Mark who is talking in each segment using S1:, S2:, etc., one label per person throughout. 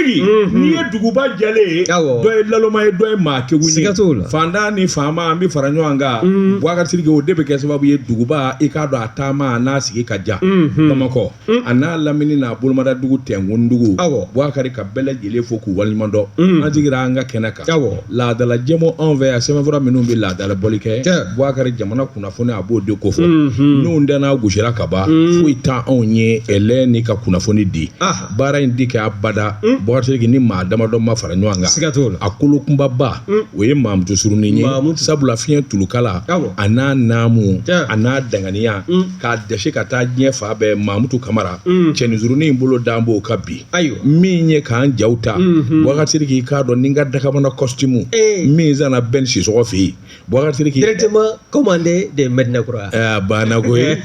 S1: Sidiki ni ye duguba jale dɔ ye laloma ye dɔ ye maa kewuni fanda ni faama an bɛ fara ɲɔgɔn kan Boubacar Sidiki o de bɛ kɛ sababu ye duguba i k'a dɔn a taama n'a sigi ka ja Bamakɔ a n'a lamini n'a bolomada dugu tɛnkundugu Boubacar ka bɛɛ lajɛlen fo k'u waleɲuman dɔn an jigira an ka kɛnɛ kan laadala jɛmu anw fɛ yan sɛbɛnfura minnu bɛ laadala bɔli kɛ Boubacar jamana kunnafoni a b'o de ko fɔ n'u danna gosira ka ban foyi t'an anw ye ɛlɛ ni ka kunnafoni di baara in di kɛ abada Boubacar Sidiki ni maa damadɔ ma fara ɲɔgɔn kan a kolo kunbaba o ye Mamutu Surunin ye sabula fiɲɛ tulukala a n'a naamu a n'a danganiya k'a dɛsɛ ka taa diɲɛ fa bɛɛ Mamutu Kamara cɛnin Surunin bolo d'an b'o ka bi min ye k'an jaw ta Boubacar Sidiki k'a dɔn ni n ka dagabana costume min zana Ben Sisɔgɔ fɛ yen Boubacar Sidiki
S2: directement commandé de Medina Kura
S1: banna koyi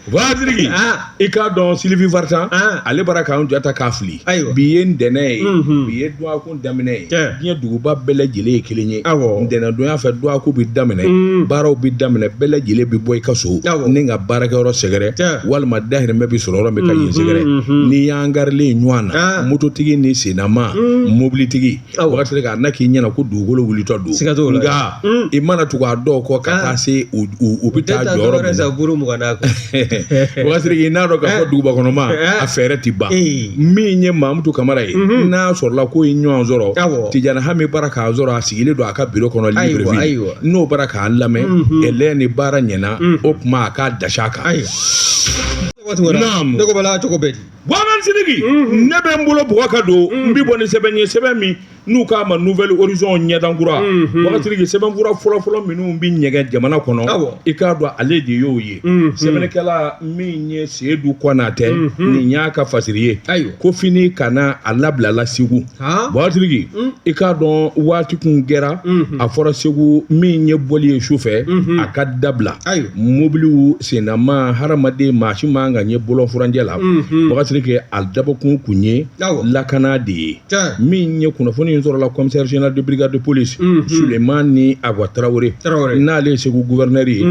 S1: Boubacar Sidiki i k'a dɔn Sylvie Vartan ale bara k'an jata k'a fili bi ye ntɛnɛn ye bi ye duwakun daminɛ ye diɲɛ duguba bɛɛ lajɛlen ye kelen ye ntɛnɛndonya fɛ duwaku bi daminɛ baaraw bi daminɛ bɛɛ lajɛlen bi bɔ i ka so ni ka baarakɛyɔrɔ sɛgɛrɛ walima dahirimɛ bi sɔrɔ yɔrɔ min ka yen sɛgɛrɛ ni y'an garilen ɲɔgɔn na mototigi ni sennama mobilitigi Boubacar Sidiki a na k'i ɲɛna ko dugukolo wulitɔ don nka i mana tugu a dɔw kɔ ka taa se u bi taa jɔyɔrɔ min na Boubacar Sidiki n'a dɔn k'a fɔ dugubakɔnɔma a fɛɛrɛ ti ban min ye Mamutu Kamara ye n'a sɔrɔla ko ye ɲɔgɔn sɔrɔ Tijani Hami bara k'a sɔrɔ a sigilen don a ka bureau kɔnɔ Libreville n'o bara k'an lamɛn ɛlɛ ni baara ɲɛna o tuma a k'a dasi a kan Boubacar Sidiki ne bɛ n bolo Boubacar don n bi bɔ ni sɛbɛn ye sɛbɛn min n'u k'a ma Nouvelle Horizon ɲɛdankura Boubacar Sidiki sɛbɛnfura fɔlɔfɔlɔ minnu bi ɲɛgɛn jamana kɔnɔ i k'a dɔn ale de y'o ye sɛbɛnnikɛla min ye Seydou Konatɛ nin y'a ka fasiri ye ko fini kana a labilala Segu Boubacar Sidiki i k'a dɔn waati kun kɛra a fɔra Segu min ye bɔli ye sufɛ a ka dabila mobiliw sennama hadamaden maa si man ka ɲɛ bɔlɔnfuranjɛ la Boubacar Sidiki a dabɔkun kun ye lakana de ye min ye kunnafoni in sɔrɔla commissaire général de brigade de police Suleiman ni Awa Traoré n'ale ye Segu gouverneur ye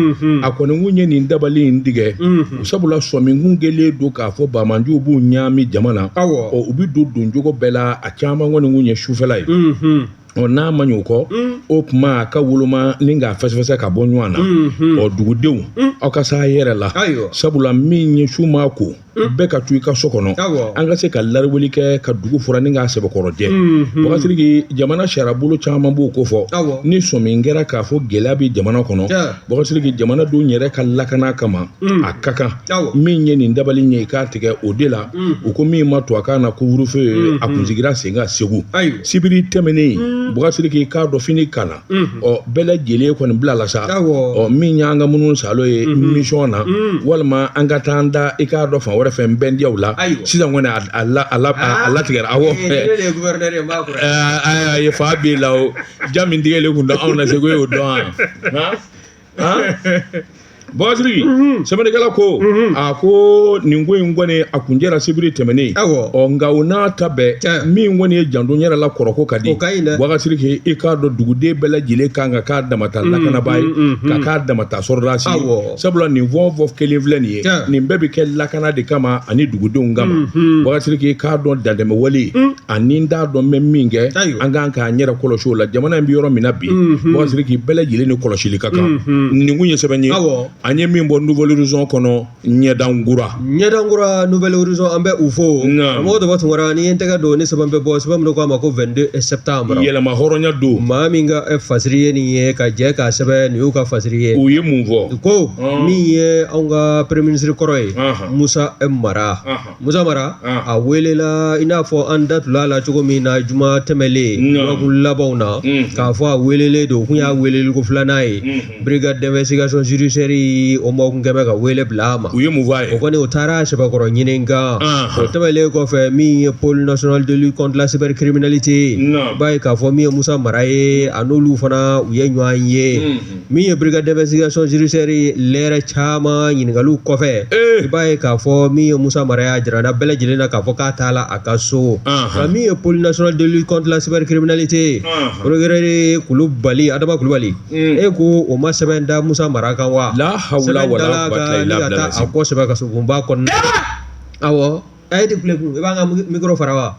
S1: a kɔni kun ye nin dabali in tigɛ sabula sɔmin kun kɛlen don k'a fɔ Bamanjuw b'u ɲaami jama na u bi don doncogo bɛɛ la a caman kɔni kun ye sufɛla ye n'a ma ɲɛ o kɔ o tuma a ka woloma ni k'a fɛsɛfɛsɛ ka bɔ ɲɔgɔn na dugudenw aw ka s'a yɛrɛ la sabula min ye su maa ko bɛɛ ka to i ka so kɔnɔ an ka se ka lariweli kɛ ka dugu fura ni k'a sɛbɛkɔrɔjɛ Boubacar Sidiki jamana sariyabolo caman b'o ko fɔ ni sɔmin kɛra k'a fɔ gɛlɛya bɛ jamana kɔnɔ Boubacar Sidiki jamana dun yɛrɛ ka lakana kama a ka kan min ye nin dabali ye i k'a tigɛ o de la u ko min ma to a kan na couvre-feu a kun sigira sen kan Segu sibiri tɛmɛnen Boubacar Sidiki k'a dɔn fini kana bɛɛ lajɛlen kɔni bila la sa min y'an ka minnu salo ye mission na walima an ka taa an da i k'a dɔn fan wɛrɛ fɛ n bɛn diyaw la sisan kɔni a latigɛra awɔ a ye fa b'i la o ja min tigɛlen kun dɔn anw na Segu y'o dɔn Boubacar Sidiki sɛbɛnnikɛla ko a ko nin ko in kɔni a kun jɛra sibiri tɛmɛnen nka o n'a ta bɛɛ min kɔni ye janto n yɛrɛ la kɔrɔko ka di Boubacar Sidiki i k'a dɔn duguden bɛɛ lajɛlen kan ka k'a damata lakanabaa ye ka k'a damata sɔrɔdasi ye sabula nin fɛn o fɛn kelen filɛ nin ye nin bɛɛ bɛ kɛ lakana de kama ani dugudenw kama Boubacar Sidiki i k'a dɔn dantɛmɛwale ani n t'a dɔn n bɛ min kɛ an kan k'an yɛrɛ kɔlɔsi o la jamana in bɛ yɔrɔ min na bi Boubacar Sidiki bɛɛ lajɛlen ni kɔlɔsili ka kan nin kun ye sɛbɛn ye an ye min bɔ Nouvelle Horizon kɔnɔ ɲɛdankura
S2: Nouvelle Horizon an bɛ u fo mɔgɔ dɔ tun wara ni n tɛgɛ don ni sɛbɛn bɛ bɔ sɛbɛn min ko a ma ko 22 septembre
S1: yɛlɛma hɔrɔnya don
S2: maa min ka fasiri ye nin ye ka jɛ k'a sɛbɛn nin y'u ka fasiri ye
S1: u ye mun fɔ
S2: ko min ye anw ka premier ministre kɔrɔ ye Musa Mara a welela i n'a fɔ an datula la cogo min na juma tɛmɛlen wakun labanw na k'a fɔ a welelen don kun y'a weleli ko filanan ye brigade d'investigation judiciaire o mɔgɔ kun kɛmɛ ka wele bila a ma
S1: u ye mun fɔ a ye
S2: o kɔni o taara sɛbɛkɔrɔ ɲini kan o tɛmɛlen kɔfɛ min ye pôle national de lutte contre la cybercriminalité b'a ye k'a fɔ min ye Musa Mara ye a n'olu fana u ye ɲɔgɔn ye min ye brigade d'investigation judiciaire lɛrɛ caman ɲininkaliw kɔfɛ i b'a ye k'a fɔ min ye Musa Mara y'a jira na bɛɛ lajɛlen na k'a fɔ k'a t'a la a ka so nka min ye pôle national de lutte contre la cybercriminalité procureur Kulubali Adama Kulubali e ko o ma sɛbɛn da Musa Mara kan wa
S1: hawla wala quwwata illa billah
S2: a ko sɛbɛn ka so kun b'a kɔnɔ awɔ a ye de kule i b'an ka micro fara wa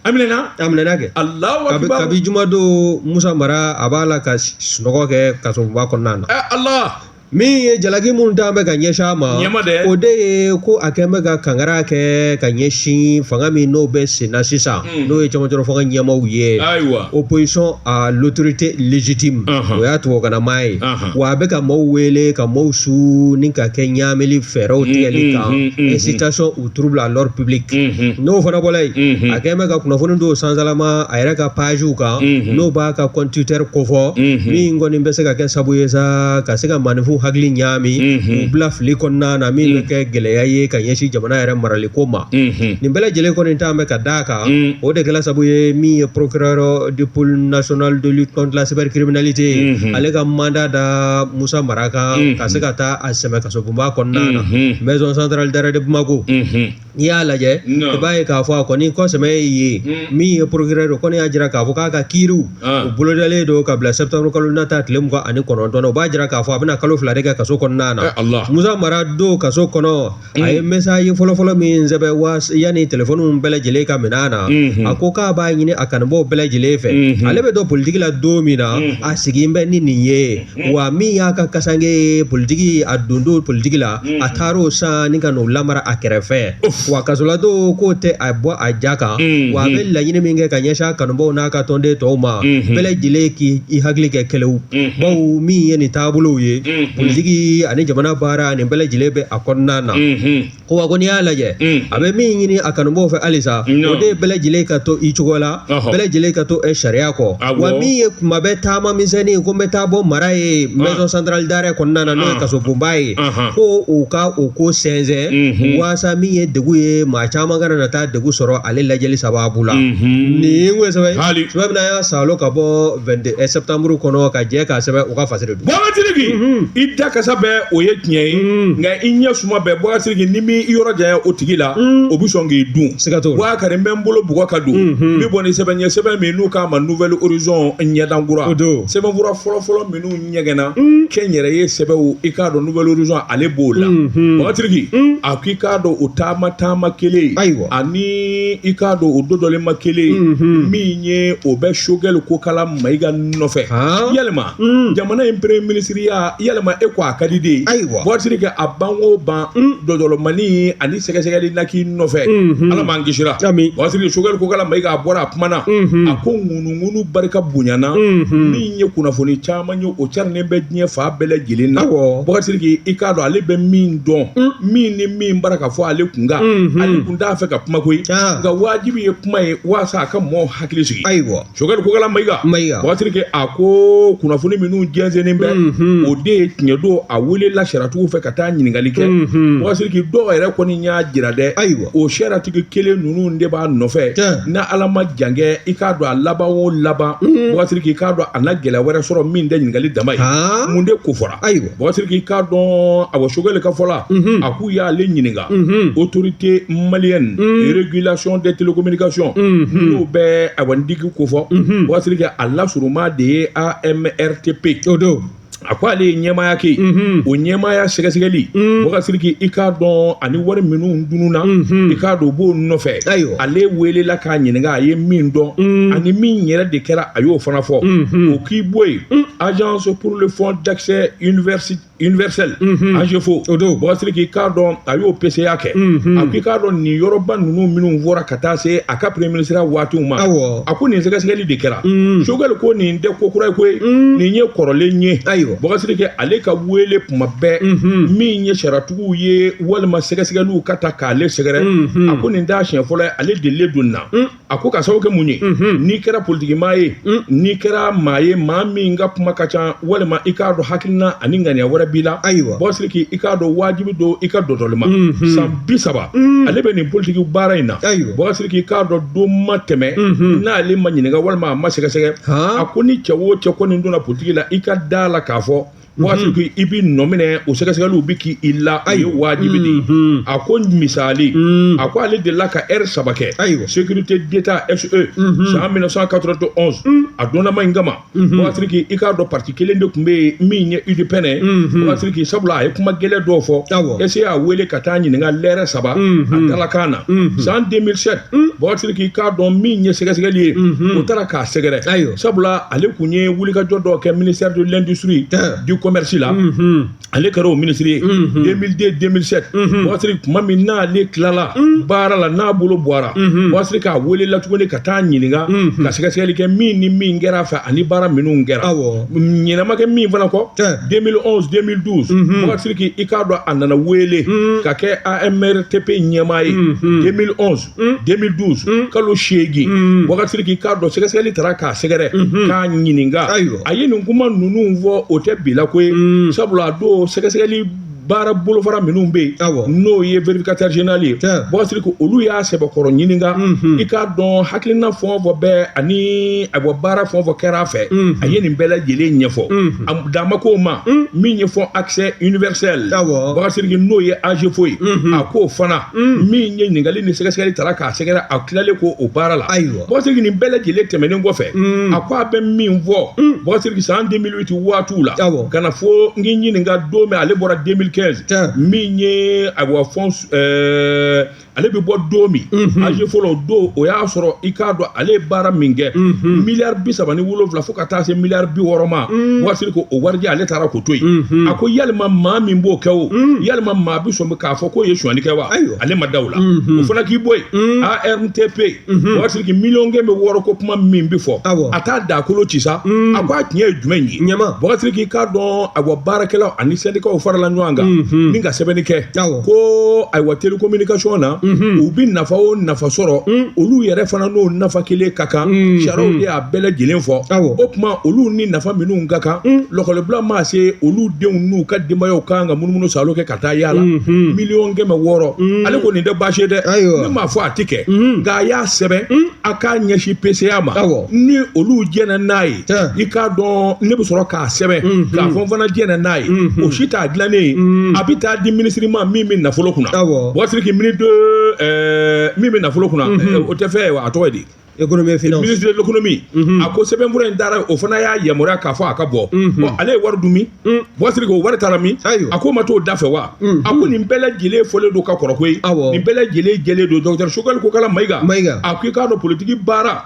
S1: aminɛna kɛ Allahu akbar
S2: kabi juma do Musa Mara a b'a la ka sunɔgɔ kɛ kasoba kɔnɔna na
S1: Allah
S2: min ye jalaki minnu t'an bɛ ka ɲɛsin a ma o de ye ko a kɛn bɛ ka kankara kɛ ka ɲɛsin fanga min n'o bɛ sen na sisan n'o ye camancɛla fanga ɲɛmaaw ye opposition à l'autorité légitime o y'a tubabukanama ye wa a bɛ ka maaw wele ka maaw su ni ka kɛ ɲaamili fɛɛrɛw tigɛli kan incitation ou trouble à l'ordre public n'o fana bɔla yen a kɛn bɛ ka kunnafoni don sansalama a yɛrɛ ka pagew kan n'o b'a ka compte Twitter kofɔ min kɔni bɛ se ka kɛ sabu ye sa ka se ka manifu hakili ɲaami u bila fili kɔnɔna na min bɛ kɛ gɛlɛya ye ka ɲɛsin jamana yɛrɛ maraliko ma nin bɛɛ lajɛlen kɔni t'an bɛ ka d'a kan o de kɛla sabu ye min ye procureur du pôle national de lutte contre la cybercriminalité ale ka mandat da Musa Mara kan ka se ka taa a sɛmɛ kasobonba kɔnɔna na maison centrale d'arrêt de Bamako n'i y'a lajɛ i b'a ye k'a fɔ a kɔni kɔsɛmɛ ye min ye procureur o kɔni y'a jira k'a fɔ k'a ka kiiriw u bolodalen don ka bila septembre kalo nata tile 29 na o b'a jira k'a fɔ a bɛna kalo 2 de kɛ kaso kɔnɔna na Musa Mara don kaso kɔnɔ a ye message fɔlɔfɔlɔ min sɛbɛn yanni téléphone bɛɛ lajɛlen ka minɛ a na a ko k'a b'a ɲini a kanubaaw bɛɛ lajɛlen fɛ ale bɛ don politique la don min na a sigin bɛ ni nin ye wa min y'a ka kasange politique a don politique la a taar'o san ni ka n'o lamara a kɛrɛfɛ wa kasoladon k'o tɛ a bɔ a ja kan wa a bɛ laɲini min kɛ ka ɲɛsin a kanubaaw n'a ka tɔnden tɔw ma bɛɛ lajɛlen k'i hakili kɛ kɛlɛw bawo min ye nin taabolow ye politique ani jamana baara nin bɛɛ lajɛlen bɛ a kɔnɔna na ko wa ko n'i y'a lajɛ a bɛ min ɲini a kanubaaw fɛ halisa o de ye bɛɛ lajɛlen ka to i cogo la bɛɛ lajɛlen ka to sariya kɔ wa min ye kuma bɛ taama misɛnnin ko n bɛ taa bɔ mara ye maison centrale d'arrêt kɔnɔna na n'o ye kasobonba ye ko u ka o ko sɛnsɛn waasa min ye degun ye maa caman kana na taa degun sɔrɔ ale lajɛli sababu la nin ye n ko sɛbɛn sɛbɛn bɛna y'a salo ka bɔ 22 septembre kɔnɔ ka jɛ k'a sɛbɛn u ka fasiri dun
S1: i da kasa bɛɛ o ye tiɲɛ ye nka i ɲɛ suma bɛɛ Boubacar ni min i yɔrɔ janya o tigi la o bi sɔn k'i dun Boubacar n bɛ n bolo bugɔ ka don n bɛ bɔ ni sɛbɛn min n'u k'a ma nouvelle horizon ɲɛdankura sɛbɛnfura fɔlɔfɔlɔ minnu ɲɛgɛnna kɛnyɛrɛ ye sɛbɛnw i k'a dɔn nouvelle horizon ale b'o la Boubacar a k'i k'a dɔn o taama kelen ani i k'a dɔn o dɔdɔlenma kelen min ye o bɛ Choguel Kokala Mayiga nɔfɛ yalima jamana in premier ministre yalima e ko a ka di de ye Boubacar kɛ a ban o ban dɔdɔlɔmani ani sɛgɛsɛgɛli na k'i nɔfɛ ala m'an kisira Boubacar Choguel Kokala Mayiga a bɔra a kumana a ko ŋunuŋunu barika bonyana min ye kunnafoni caman ye o carinen bɛ diɲɛ fa bɛɛ lajɛlen na Boubacar i k'a dɔn ale bɛ min dɔn min ni min bara ka fɔ ale kun ale kun t'a fɛ ka kuma koyi nka wajibi ye kuma ye waasa a ka mɔgɔw hakili sigi Choguel Kokala Mayiga Boubacar a ko kunnafoni minnu jɛnsɛnnen bɛ o de ye tiɲɛ don a welela sariyatigiw fɛ ka taa ɲininkali kɛ Boubacar dɔw yɛrɛ kɔni y'a jira dɛ o sariyatigi kelen ninnu de b'a nɔfɛ na ala ma jan kɛ i k'a dɔn a laban o laban Boubacar k'i k'a dɔn a na gɛlɛya wɛrɛ sɔrɔ min tɛ ɲininkali dama ye mun de ko fɔra Boubacar k'i k'a dɔn a Choguel ka fɔ la a k'u y'ale ɲininka autorité malienne régulation des télécommunications n'o bɛ awandigi ko fɔ Boubacar a lasuruma de ye AMRTP a ko ale ye ɲɛmaaya kɛ o ɲɛmaaya sɛgɛsɛgɛli Boubacar i k'a dɔn ani wari minnu dununa i k'a dɔn o b'o nɔfɛ ale welela k'a ɲininka a ye min dɔn ani min yɛrɛ de kɛra a y'o fana fɔ o k'i bɔ yen agence pour le fonds d'accès universel AGEFO Boubacar i k'a dɔn a y'o PCA kɛ a ko i k'a dɔn nin yɔrɔba ninnu minnu fɔra ka taa se a ka premier ministre waatiw ma a ko nin sɛgɛsɛgɛli de kɛra Choguel ko nin tɛ ko kura ye koyi nin ye kɔrɔlen ye Boubacar ale ka wele kuma bɛɛ min ye sariyatigiw ye walima sɛgɛsɛgɛliw ka ta k'ale sɛgɛrɛ a ko nin t'a siɲɛ fɔlɔ ye ale delile don na a ko ka sababu kɛ mun ye n'i kɛra politikimaa ye n'i kɛra maa ye maa min ka kuma ka ca walima i k'a dɔn hakilina ani ŋaniya wɛrɛ b'i la Boubacar i k'a dɔn wajibi don i ka dɔdɔlima san 30 ale bɛ nin politiki baara in na Boubacar i k'a dɔn don ma tɛmɛ n'ale ma ɲininka walima a ma sɛgɛsɛgɛ a ko ni cɛ o cɛ kɔni donna politiki la i ka da la k'a fɔ waati ko i bi nomine o sɛgɛsɛgɛliw bi ki illa ayo wajibi di a ko misali a ko ale de la ka R3 kɛ sécurité d'état SE en 1991 a donna ma ingama waati ki i ka do parti kelen de kumbe min ye UDPN waati ki sabula ay kuma gele do fo ese a wele ka taa ɲininka lɛrɛ 3 a dalakan na en 2007 waati ki ka dɔn min ye sɛgɛsɛgɛli ye o taara k'a sɛgɛrɛ sabula ale kun ye wulikajɔ dɔ kɛ ministère de l'industrie du commerce la ale kɛra o ministre ye 2002-2007 waati kuma min n'ale tilala baara la n'a bolo bɔra waati k'a wele la tuguni ka taa ɲininka ka sɛgɛsɛgɛli kɛ min ni min kɛra fɛ ani baara minnu kɛra ɲinama kɛ min fana kɔ 2011-2012 waati ki i k'a dɔn a nana wele ka kɛ AMRTP ɲɛmaa ye 2011-2012 kalo 8 waati ki k'a dɔn sɛgɛsɛgɛli taara k'a sɛgɛrɛ k'a ɲininka a ye nin kuma ninnu fɔ o tɛ bila ko ye sabula a don sɛgɛsɛgɛli baara bolofara minnu bɛ yen n'o ye vérificateur général ye waati ko olu y'a sɛbɛkɔrɔ ɲininka i k'a dɔn hakilina fɛn o fɛn bɛɛ ani a bɔ baara fɛn o fɛn kɛra a fɛ a ye nin bɛɛ lajɛlen ɲɛfɔ a dan ma k'o ma min ɲɛfɔ accès universel waati n'o ye AGEFO ye a k'o fana min ye ɲininkali ni sɛgɛsɛgɛli taara k'a sɛgɛrɛ a tilalen ko o baara la waati nin bɛɛ lajɛlen tɛmɛnen kɔfɛ a ko a bɛ min fɔ waati san 2008 waatiw la ka na fo n k'i ɲininka don min ale bɔra 2015 min ye a bɔ fɔn ale bɛ bɔ don min AGEFO la o don o y'a sɔrɔ i k'a dɔn ale ye baara min kɛ miliyari 37 fo ka taa se miliyari 60 ma waati ko o warijɛ ale taara k'o to yen a ko yalima maa min b'o kɛ o yalima maa bi sɔn k'a fɔ k'o ye suɲɛni kɛ wa ale ma da o la o fana k'i bɔ yen ARTP waati ki miliyɔn kɛmɛ 6 ko kuma min bi fɔ a t'a dakolo ci sa a ko a tiɲɛ ye jumɛn ye waati k'i k'a dɔn a bɔ baarakɛlaw ani syndicats farala ɲɔgɔn kan ni ka sɛbɛnni kɛ ko ayiwa télécommunication na u bi nafa o nafa sɔrɔ olu yɛrɛ fana n'o nafa kelen ka kan sariyaw de y'a bɛɛ lajɛlen fɔ o tuma olu ni nafa minnu ka kan lɔkɔlibila maa se olu denw n'u ka denbayaw kan ka munumunu salo kɛ ka taa yaala miliyɔn 600 ale ko nin tɛ baasi ye dɛ ne m'a fɔ a tɛ kɛ nka a y'a sɛbɛn a k'a ɲɛsin PCA ma ni olu jɛna n'a ye i k'a dɔn ne bɛ sɔrɔ k'a sɛbɛn k'a fɔ n fana jɛna n'a ye o si t'a dilannen ye a bɛ taa di ministre ma min bɛ nafolo kunna waati ki ministre min bɛ nafolo kunna o tɛ fɛn a tɔgɔ ye di
S2: économie et finance
S1: ministre de l'économie a ko sɛbɛnfura in taara o fana y'a yamaruya k'a fɔ a ka bɔ ale ye wari dun min waati ko wari taara min a ko ma t'o da fɛ wa a ko nin bɛɛ lajɛlen fɔlen don ka kɔrɔ koyi nin bɛɛ lajɛlen jɛlen don docteur Sogɛli ko kala Mayiga a ko i k'a dɔn politique baara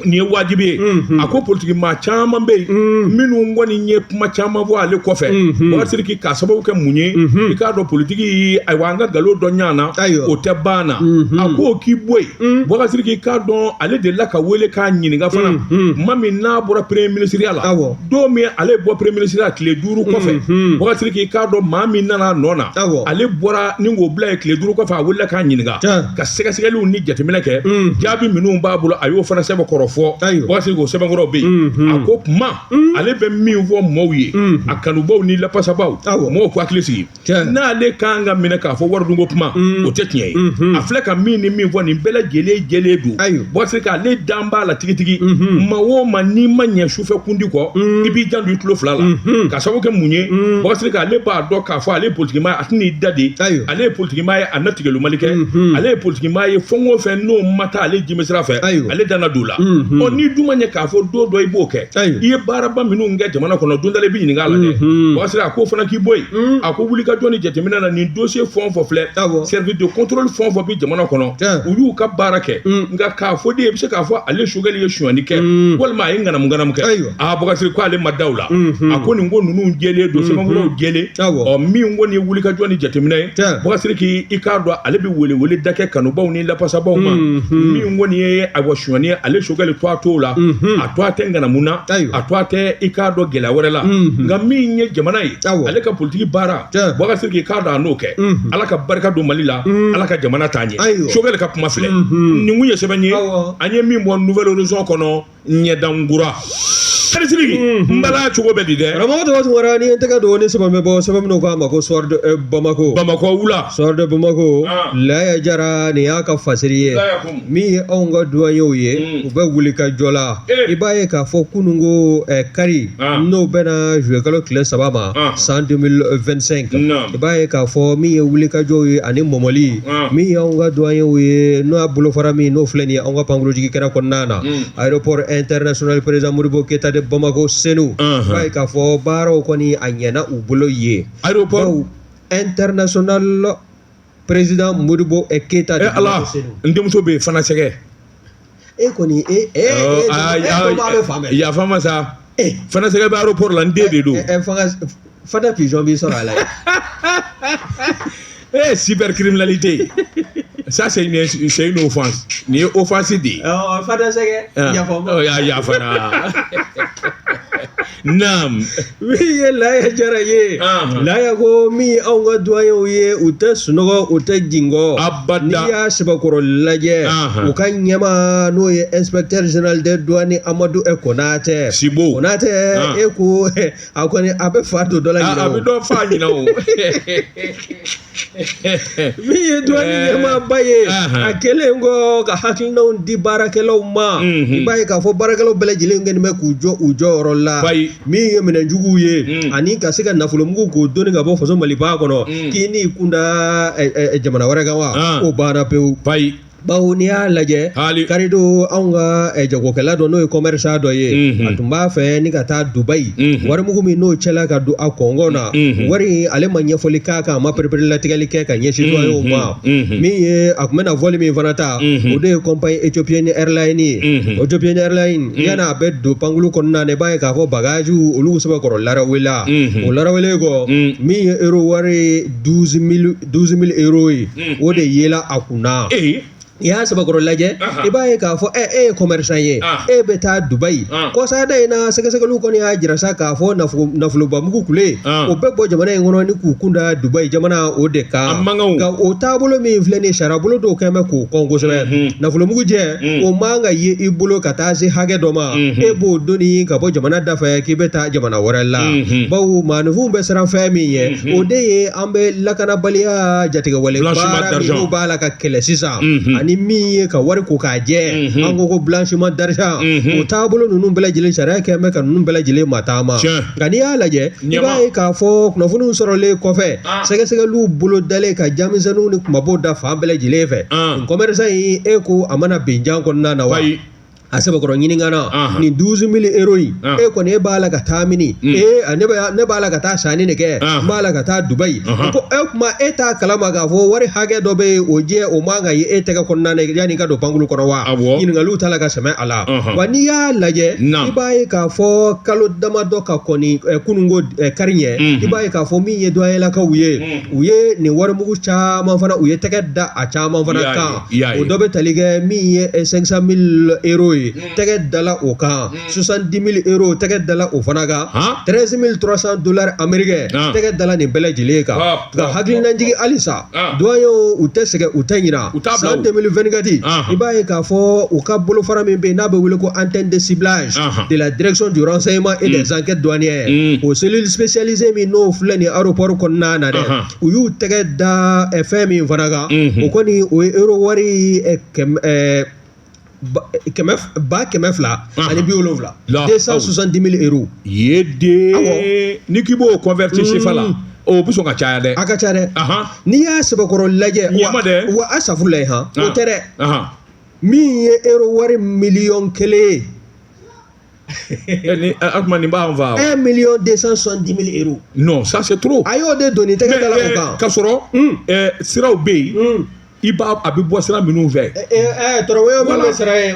S1: nin ye wajibi ye a ko politiki maa caman bɛ yen minnu kɔni ye kuma caman fɔ ale kɔfɛ waati ki k'a sababu kɛ mun ye i k'a dɔn politiki ayiwa an ka nkalon dɔ ɲɔgɔn na o tɛ ban na a ko k'i bɔ yen waati ki k'a dɔn ale de la ka wele k'a ɲininka fana ma min n'a bɔra premier ministeriya la don min ale bɔ premier ministeriya tile 5 kɔfɛ waati ki k'a dɔn maa min nana nɔ na ale bɔra ni k'o bila yen tile 5 kɔfɛ a wele k'a ɲininka ka sɛgɛsɛgɛliw ni jateminɛ kɛ jaabi minnu b'a bolo a y'o fana sɛbɛkɔrɔ fɔ waati ko sɛbɛnkɔrɔ bɛ yen a ko kuma ale bɛ min fɔ maaw ye a kanubaw ni lapasabaw maaw ko hakili sigi n'ale kan ka minɛ k'a fɔ waridunko kuma o tɛ tiɲɛ ye a filɛ ka min ni min fɔ nin bɛɛ lajɛlen jɛlen don waati k'ale dan b'a la tigitigi maa o maa n'i ma ɲɛ sufɛ kundi kɔ i b'i janto i tulo 2 la ka sababu kɛ mun ye waati k'ale b'a dɔn k'a fɔ ale ye politikimaa ye a tɛn'i da de ale ye politikimaa ye a natigɛlumali kɛ ale ye politikimaa ye fɛn o fɛn n'o ma taa ale jimisira fɛ ale danna don la ni duma ɲɛ k'a fɔ don dɔ i b'o kɛ i ye baaraba minnu kɛ jamana kɔnɔ don dɔ la i bɛ ɲininka a la dɛ waati a ko fana k'i bɔ yen a ko wulikajɔ ni jateminɛ na nin dossier fɛn o fɛn filɛ service de contrôle fɛn o fɛn bɛ jamana kɔnɔ u y'u ka baara kɛ nka k'a fɔ de i bɛ se k'a fɔ ale Sogɛli ye suɲɛni kɛ walima a ye ŋanamu kɛ Bɔkasiri ko ale ma da o la a ko nin ko ninnu jɛlen don sɛbɛnkɔrɔw jɛlen min kɔni ye wulikajɔ ni jateminɛ ye Bɔkasiri k'i k'a dɔn ale bɛ welewele da kɛ kanubaw ni lapasabaw ma min kɔni ye a wa suɲɛni ye ale Sogɛli to a t'o la a to a tɛ ŋanamu na a to a tɛ i k'a dɔn gɛlɛya wɛrɛ la nka min ye jamana ye ale ka politiki baara Bɔkasiri k'i k'a dɔn a n'o kɛ ala ka barika don Mali la ala ka jamana taa ɲɛ Sogɛli ka kuma filɛ nin kun ye sɛbɛn ye an ye min bɔ Nouvelle Horizon kɔnɔ ɲɛdangura Sidiki mbala cogo bɛ di dɛ
S2: karamɔgɔ tɔgɔ tun wara ni n tɛgɛ don ni sɛbɛn bɛ bɔ sɛbɛn minnu k'a ma ko soir de Bamako
S1: wula
S2: soir de Bamako Laya Jara nin y'a ka fasiri ye min ye anw ka duwanyew ye u bɛ wuli ka jɔ la i b'a ye k'a fɔ kununko kari n'o bɛna juillet kalo tile 3 ma san 2025 i b'a ye k'a fɔ min ye wuli ka jɔw ye ani mɔmɔli min ye anw ka duwanyew ye n'o y'a bolofara min n'o filɛ nin ye anw ka pankurujigi kɛnɛ kɔnɔna na aéroport international président Modibo Keita de Bamako Senu i b'a ye k'a fɔ baaraw kɔni a ɲɛna u bolo ye
S1: aéroport
S2: international président Modibo Keita de Bamako Senu
S1: n denmuso bɛ yen fana sɛgɛ
S2: e kɔni
S1: yafa ma sa fana sɛgɛ bɛ aéroport la n den de don
S2: fana pigeon b'i sɔrɔ a la
S1: cybercriminalité ça c'est une offense ni ye offense de
S2: fana sɛgɛ
S1: yafa na naam
S2: min ye Laya Jara ye Laya ko min anw ka duwanyew ye u tɛ sunɔgɔ u tɛ jingɔ
S1: abada
S2: n'i y'a sɛbɛkɔrɔ lajɛ u ka ɲɛma n'o ye inspecteur général des douanes Amadou Konatɛ
S1: Sibo
S2: Konatɛ e ko a kɔni a bɛ fa don dɔ la ɲinɛ
S1: a bɛ dɔ fa ɲinɛ o
S2: min ye douane ɲɛmaaba ye a kɛlen kɔ ka hakilinaw di baarakɛlaw ma i b'a ye k'a fɔ baarakɛlaw bɛɛ lajɛlen kɛlen bɛ k'u jɔ u jɔyɔrɔ la min ye minɛnjuguw ye ani ka se ka nafolomugu k'o doni ka bɔ faso Maliba kɔnɔ k'i n'i kunda jamana wɛrɛ kan wa o banna pewu bawo n'i y'a lajɛ karido anw ka jagokɛla dɔ n'o ye commerçant dɔ ye a tun b'a fɛ ni ka taa Dubayi warimugu min n'o cɛla ka don a kɔngɔ na wari ale ma ɲɛfɔli k'a kan a ma perepere-latigɛli kɛ ka ɲɛsin douaniers ma min ye a tun bɛna vol min fana ta o de ye compagnie Ethiopian Airlines ye Ethiopian Airlines yana a bɛ don pankulu kɔnɔna na i b'a ye k'a fɔ bagage olu sɛbɛkɔrɔ larawela o larawelen kɔ min ye euro wari 12 000 euro ye o de yela a kunna i y'a sɛbɛkɔrɔ lajɛ i b'a ye k'a fɔ e ye commerçant ye e bɛ taa Dubayi kɔsada in na sɛgɛsɛgɛliw kɔni y'a jira sa k'a fɔ nafolobamugu kule o bɛ bɔ jamana in kɔnɔ ni k'u kunda Dubayi jamana o de kan nka o taabolo min filɛ nin ye sariya bolo dɔw kɛn bɛ k'o kɔn kosɛbɛ nafolomugu jɛ o man ka ye i bolo ka taa se hakɛ dɔ ma e b'o doni ka bɔ jamana da fɛ k'i bɛ taa jamana wɛrɛ la bawo maaninfinw bɛ siran fɛn min ye o de ye an bɛ lakanabaliya jatigɛwale baara minnu b'a la ka kɛlɛ sisan ni min ye ka wari ko k'a jɛ an ko blanchiment d'argent o taabolo ninnu bɛɛ lajɛlen sariya kɛn bɛ ka ninnu bɛɛ lajɛlen matama nka n'i y'a lajɛ i b'a ye k'a fɔ kunnafoniw sɔrɔlen kɔfɛ sɛgɛsɛgɛliw bolo dalen ka jamisɛnninw ni kumabow da fan bɛɛ lajɛlen fɛ commerçant in e ko a mana bin jan kɔnɔna na wa a sɛbɛkɔrɔ ɲininkana nin 12 000 euro in e kɔni e b'a la ka taa mini ne b'a la ka taa sanni de kɛ n b'a la ka taa Dubayi ko e kuma e t'a kalama k'a fɔ wari hakɛ dɔ bɛ o jɛ o man ka ye e tɛgɛ kɔnɔna na yanni ka don pankulu kɔnɔ wa ɲininkaliw t'a la ka sɛmɛ a la wa n'i y'a lajɛ i b'a ye k'a fɔ kalo damadɔ ka kɔni kununko kari ɲɛ i b'a ye k'a fɔ min ye douaniers-lakaw ye u ye nin warimugu caman fana u ye tɛgɛ da a caman fana kan o dɔ bɛ tali kɛ min ye 500 000 euro ye tɛgɛ dala o kan 70 000 euro tɛgɛ dala o fana kan 13 300 dollars américains tɛgɛ dala nin bɛɛ lajɛlen kan nka hakilinajigi halisa douaniers u tɛ sɛgɛn u tɛ ɲina san 2024 i b'a ye k'a fɔ u ka bolofara min bɛ yen n'a bɛ wele ko antenne de ciblage de la direction du renseignement et des enquêtes douanières o cellule spécialisée min n'o filɛ nin aéroport kɔnɔna na dɛ u y'u tɛgɛ da fɛn min fana kan o kɔni o ye euro wari 200,000 ani 70 270 000 euros
S1: ye de ni k'i b'o convertir CFA la o bɛ sɔn ka caya dɛ
S2: a ka ca dɛ n'i y'a sɛbɛkɔrɔ lajɛ wa a safurulayi o tɛ dɛ min ye euro wari 1,000,000
S1: ni nin b'an fa
S2: 1,270,000 euros
S1: non ça c'est trop
S2: a y'o de doni tɛgɛ dala o kan
S1: k'a sɔrɔ siraw bɛ yen i b'a a bɛ bɔ sira minnu fɛ
S2: tɔrɔmɔɲɔ min bɛ sira ye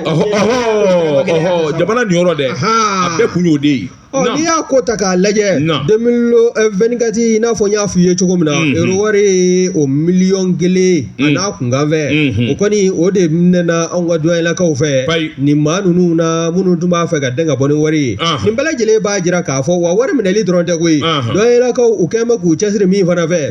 S1: jamana nin yɔrɔ dɛ a bɛɛ kun y'o de ye
S2: n'i y'a ko ta k'a lajɛ 2024 i n'a fɔ n y'a f'i ye cogo min na euro wari ye o miliyɔn 1 a n'a kunkan fɛ o kɔni o de minɛna anw ka duwayelakaw fɛ nin maa ninnu na minnu tun b'a fɛ ka den ka bɔ ni wari ye nin bɛɛ lajɛlen b'a jira k'a fɔ wa wari minɛli dɔrɔn tɛ koyi duwayelakaw u kɛn bɛ k'u cɛsiri min fana fɛ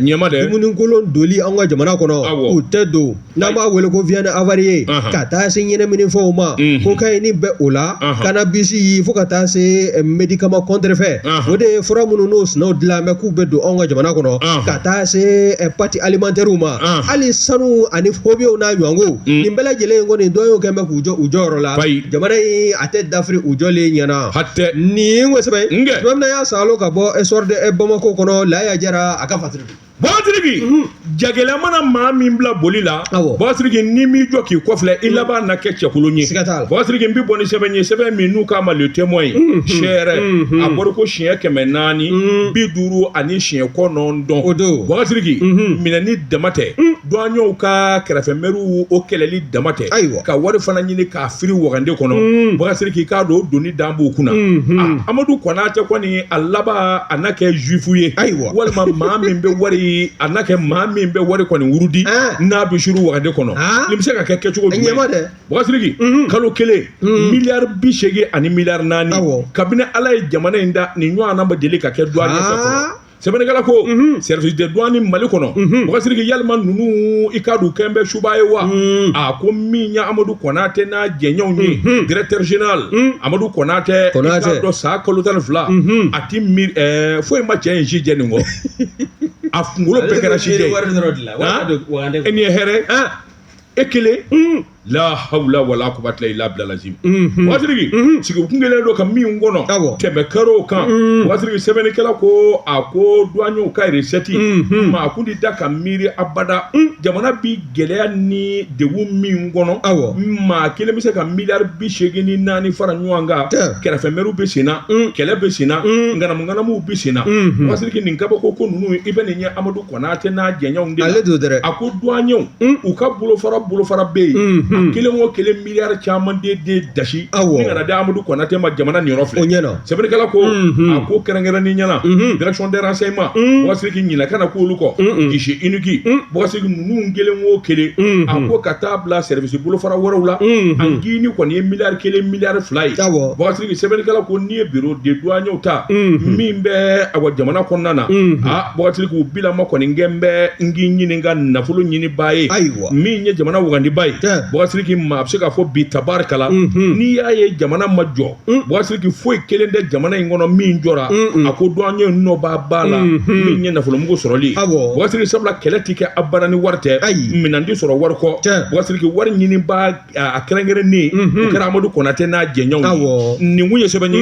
S2: dumunikolon doli an ka jamana kɔnɔ k'u tɛ don n'an b'a wele ko viande avariée ka taa se ɲɛnɛminifɛnw ma cocaïne bɛ o la cannabis fo ka taa se médicament contrefait o de ye fura minnu n'o sinaw dilan bɛ k'u bɛ don anw ka jamana kɔnɔ ka taa se pâtes alimentaires ma hali sanu ani fobiyew n'a ɲɔgɔnko nin bɛɛ lajɛlen kɔni dɔ y'o kɛn bɛ k'u jɔ u jɔyɔrɔ la jamana in a tɛ dafiri u jɔlen ɲɛna nin kosɛbɛ tuma min na y'a salo ka bɔ essor de Bamako kɔnɔ Laya Jara a ka fatiri
S1: Bɔsiriki jagɛlɛya mana maa min bila boli la Bɔsiriki ni m'i jɔ k'i kɔfilɛ i laban na kɛ cɛkolon ye Bɔsiriki n bɛ bɔ ni sɛbɛn ye sɛbɛn min n'u k'a ma le témoin sɛrɛ a bɔra ko siɲɛ 400 50 ani siɲɛ 9 o don Bɔsiriki minɛni dama tɛ douaniers ka kɛrɛfɛ mɛriw o kɛlɛli dama tɛ ka wari fana ɲini k'a firi wagande kɔnɔ Bɔsiriki k'a don doni dan b'u kunna Amadu Konatɛ kɔni a laban a na kɛ juifu ye walima maa min bɛ wari a n'a kɛ maa min bɛ wari kɔni wurudi n'a bɛ suru wagade kɔnɔ nin bɛ se ka kɛ kɛcogo jumɛn Bɔsiriki kalo 1 miliyari 80 ani miliyari 4 kabini Ala ye jamana in da nin ɲɔgɔnna ma deli ka kɛ douanier fɛ fɔlɔ sɛbɛnnikɛla ko service de douane Mali kɔnɔ Bɔsiriki yalima ninnu i ka d'u kɛn bɛ suba ye wa a ko min ye Amadu Konatɛ n'a jɛɲɔgɔnw ye directeur général Amadu Konatɛ i ka dɔn san kalo 12 a ti foyi ma cɛ in si jɛ nin kɔ a kunkolo bɛɛ kɛra si jɛ ye e nin ye hɛrɛ e kelen la hawla wala quwwata illa billah lazim Bɔsiriki sigi kun kelen do ka min kɔnɔ tɛmɛ karo kan Bɔsiriki sɛbɛnnikɛla ko a ko douaniers ka recette ma kun di da ka miiri abada jamana bi gɛlɛya ni degun min kɔnɔ maa kelen bɛ se ka miliyari 84 fara ɲɔgɔn kan kɛrɛfɛ mɛriw bɛ sen na kɛlɛ bɛ sen na nganamu bɛ sen na Bɔsiriki nin kabako ko ninnu i bɛ nin ye Amadu Konatɛ n'a jɛɲɔgɔnw de la a ko douaniers u ka bolofara bɛ yen kelen o kelen miliyari caman de dasi ni kana di Amadu Konatɛ ma jamana nin yɔrɔ filɛ sɛbɛnnikɛla ko a ko kɛrɛnkɛrɛnni ɲɛna direction des renseignements Bɔsiriki ɲinɛ kana k'olu kɔ guichet unique Bɔsiriki ninnu kelen o kelen a ko ka taa bila service bolofara wɛrɛw la an gini kɔni ye miliyari 1 miliyari 2 ye Bɔsiriki sɛbɛnnikɛla ko n'i ye bureau de douaniers ta min bɛ a jamana kɔnɔna na Bɔsiriki u bilama kɔni gɛn bɛ n k'i ɲini ka nafolo ɲini ba ye min ye jamana wagandiba ye Bɔsiriki ma a bɛ se ka fɔ bi tabarikala n'i y'a ye jamana ma jɔ Bɔsiriki foyi kelen tɛ jamana in kɔnɔ min jɔra a ko douaniers nɔ b'a la min ye nafolomugu sɔrɔli Bɔsiriki sabula kɛlɛ ti kɛ abada ni wari tɛ minɛn tɛ sɔrɔ wari kɔ Bɔsiriki wari ɲini ba a kɛrɛnkɛrɛnnen o kɛra Amadu Konatɛ n'a jɛɲɔgɔnw nin kun ye sɛbɛn ye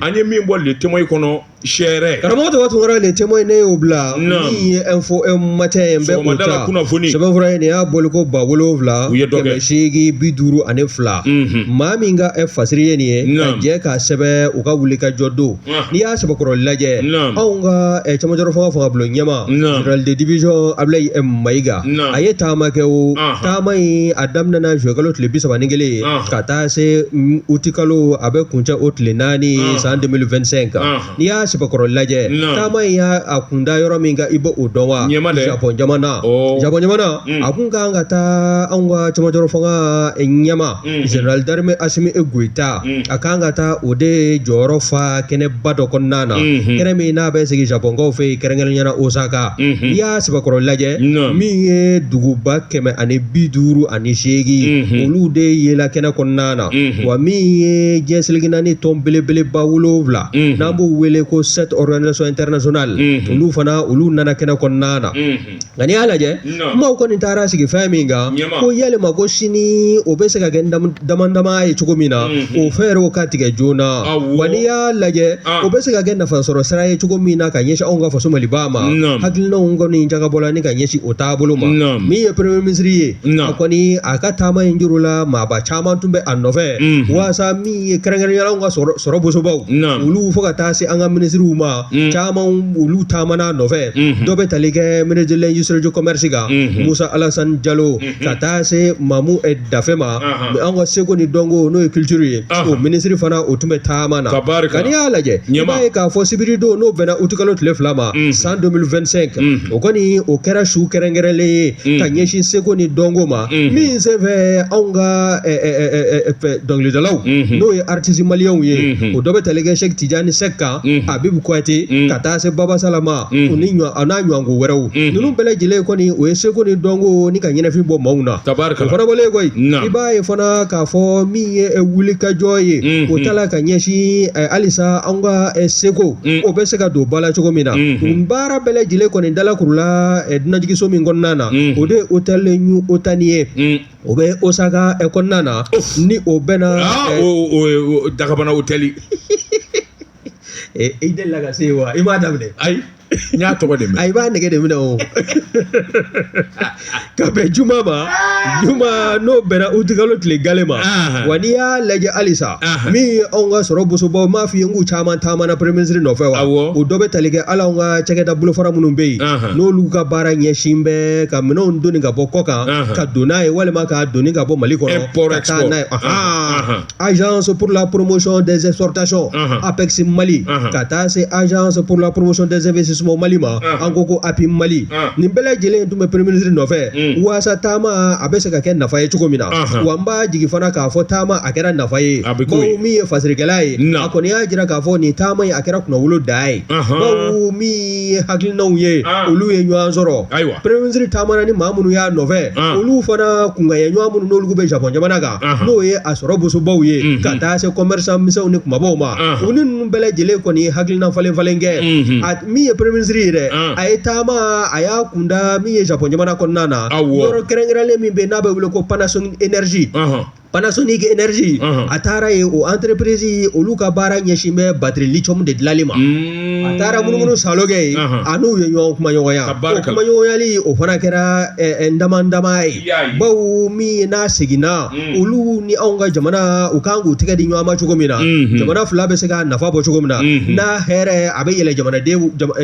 S1: an ye min bɔ le témoin kɔnɔ sɛrɛ
S2: karamɔgɔ tɔgɔ tun kɛra le témoin ne y'o bila min ye info matin bɛ o ta sɛbɛnfura ye nin y'a boli ko 7,852 maa min ka fasiri ye nin ye ka jɛ ka sɛbɛn u ka wuli ka jɔ don n'i y'a sɛbɛkɔrɔ lajɛ anw ka cɛmancɛ fanga bulon ɲɛma général de division Abilaye Mayiga a ye taama kɛ o taama in a daminɛna juillet kalo tile 31 ka taa se août kalo a bɛ kuncɛ o tile 4 san 2025 n'i y'a sɛbɛkɔrɔ lajɛ taama in y'a kunda yɔrɔ min kan i b'o dɔn wa Japon jamana a kun kan ka taa anw ka cɛmancɛ fanga ɲɛma général d'armée Assimi Goïta a kan ka taa o de jɔyɔrɔ fa kɛnɛba dɔ kɔnɔna na kɛnɛ min n'a bɛ sigi Japonkaw fɛ yen kɛrɛnkɛrɛnnenya Osaka n'i y'a sɛbɛkɔrɔ lajɛ min ye duguba 158 olu de yela kɛnɛ kɔnɔna na wa min ye diɲɛ naani tɔn belebeleba 7 n'an b'u wele ko 7 organisation internationale olu nana kɛnɛ kɔnɔna na nka n'i y'a lajɛ kumaw kɔni taara sigi fɛn min kan ko yalima ko sini o bɛ se ka kɛ dama ye cogo min na o fɛɛrɛw ka tigɛ joona wa n'i y'a lajɛ o bɛ se ka kɛ nafasɔrɔ sira ye cogo min na ka ɲɛsin anw ka faso Maliba ma hakilinaw kɔni jagabɔla ni ka ɲɛsin o taabolo ma min ye premier ministre ye a kɔni a ka taama in juru la maaba caman tun bɛ a nɔfɛ waasa min ye kɛrɛnkɛrɛnnenya anw ka sɔrɔ bosobaw olu fo ka taa se an ka ministre ma caman olu taamana nɔfɛ dɔ bɛ tali kɛ ministre de l'industrie du commerce kan Musa Alassane Diallo ka taa se Mamu Dafe ma an ka seko ni dɔnko n'o ye culture ye o ministre fana o tun bɛ taama na ka n'i y'a lajɛ i b'a ye k'a fɔ sibiri don n'o bɛnna uti kalo tile 2 ma san 2025 o kɔni o kɛra su kɛrɛnkɛrɛnlen ye ka ɲɛsin seko ni dɔnko ma min senfɛ anw ka dɔnkilidalaw n'o ye artiste maliyɛnw ye o dɔ bɛ tali kɛ Cheikh Tidiane Seck kan Abibu Kuyate ka taa se Baba Salama o n'a ɲɔgɔnko wɛrɛw ninnu bɛɛ lajɛlen kɔni o ye seko ni dɔnko ni ka ɲɛnafin bɔ maaw na o fana bɔlen koyi i b'a ye fana k'a fɔ min ye wulikajɔ ye o tala ka ɲɛsin halisa anw ka seko o bɛ se ka don ba la cogo min na baara bɛɛ lajɛlen kɔni dalakurula dunanjigiso min kɔnɔna na o de ye hôtel New Otani ye o bɛ Osaka kɔnɔna na ni o bɛnna
S1: o Dagabana hôtel
S2: i delila ka se wa i m'a daminɛ
S1: ayi n y'a tɔgɔ de mɛn
S2: ayi i b'a nɛgɛ de minɛ o ka bɛn juma ma juma n'o bɛnna utikalo tile gale ma wa n'i y'a lajɛ halisa min ye anw ka sɔrɔ bosobaw m'a f'i ye n k'u caman taamana premier ministre nɔfɛ wa o dɔ bɛ tali kɛ hali anw ka cakɛda bolofara minnu bɛ yen n'olu ka baara ɲɛsin bɛ ka minɛnw donni ka bɔ kɔ kan ka don n'a ye walima k'a donni ka bɔ Mali kɔnɔ ka taa n'a ye agence pour la promotion des exportations APEX Mali ka taa se agence pour la promotion des investissements Mali ma an ko API Mali nin bɛɛ lajɛlen tun bɛ premier ministre nɔfɛ waasa taama a bɛ se ka kɛ nafa ye cogo min na wa n b'a jigi fana k'a fɔ taama a kɛra nafa ye bawo min ye fasirikɛla ye a kɔni y'a jira k'a fɔ nin taama in a kɛra kunnawolo da ye bawo min ye hakilinaw ye olu ye ɲɔgɔn sɔrɔ premier ministre taamana ni maa minnu y'a nɔfɛ olu fana kunkanɲɛ ɲɔgɔn minnu n'olu bɛ Japon jamana kan n'o ye a sɔrɔ bosobaw ye ka taa se commerçant misɛnw ni kumabaw ma u ni ninnu bɛɛ lajɛlen kɔni ye hakilina falen kɛ min ye premier ministre ye dɛ a ye taama a y'a kunda min ye Japon jamana kɔnɔna na yɔrɔ kɛrɛnkɛrɛnlen min bɛ yen n'a bɛ wele ko Panasonic Energy Panasonic Energy a taara ye o entreprise olu ka baara ɲɛsin bɛ batterie lithium de dilanli ma a taara munumunu salo kɛ ye a n'u ye ɲɔgɔn kumaɲɔgɔnya o kumaɲɔgɔnyali o fana kɛra ndama ye bawo min n'a seginna olu ni anw ka jamana u kan k'u tɛgɛ di ɲɔgɔn ma cogo min na jamana fila bɛ se ka nafa bɔ cogo min na n'a hɛrɛ a bɛ yɛlɛ